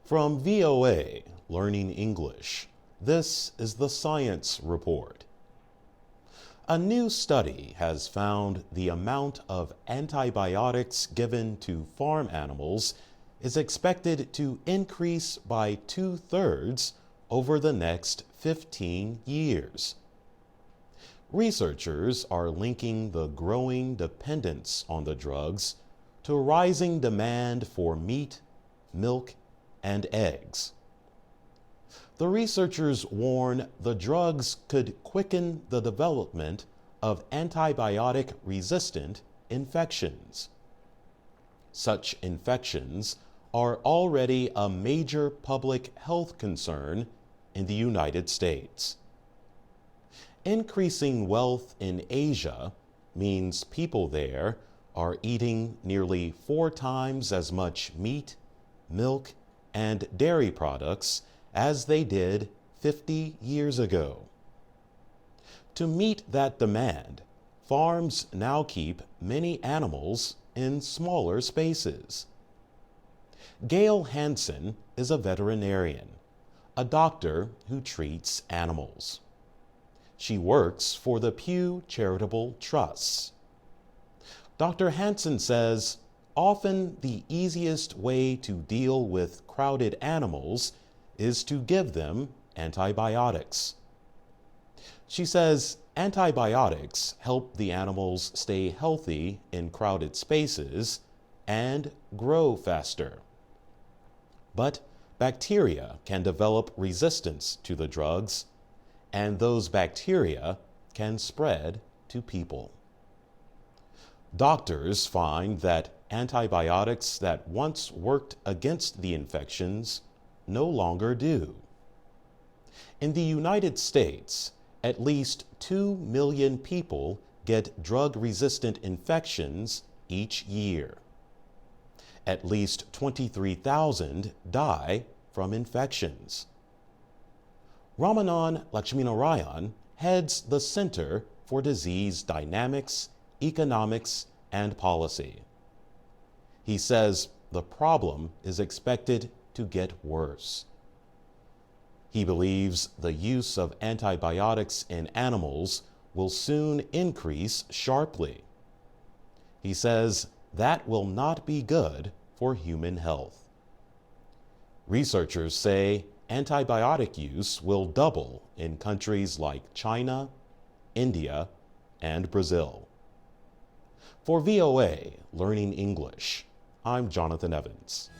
From VOA, Learning English, this is the Science Report. A new study has found the amount of antibiotics given to farm animals is expected to increase by 2/3 over the next 15 years. Researchers are linking the growing dependence on the drugs to rising demand for meat, milk, and eggs. The researchers warn the drugs could quicken the development of antibiotic-resistant infections. Such infections are already a major public health concern in the United States. Increasing wealth in Asia means people there are eating nearly 4 times as much meat, milk, and dairy products as they did 50 years ago. To meet that demand, farms now keep many animals in smaller spaces. Gail Hansen is a veterinarian, a doctor who treats animals. She works for the Pew Charitable Trusts. Dr. Hansen says, often the easiest way to deal with crowded animals is to give them antibiotics. She says antibiotics help the animals stay healthy in crowded spaces and grow faster. But bacteria can develop resistance to the drugs, and those bacteria can spread to people. Doctors find that antibiotics that once worked against the infections no longer do. In the United States, at least 2 million people get drug-resistant infections each year. At least 23,000 die from infections. Ramanan Lakshminarayan heads the Center for Disease Dynamics, Economics, and Policy. He says the problem is expected to get worse. He believes the use of antibiotics in animals will soon increase sharply. He says that will not be good for human health. Researchers say antibiotic use will double in countries like China, India, and Brazil. For VOA Learning English, I'm Jonathan Evans.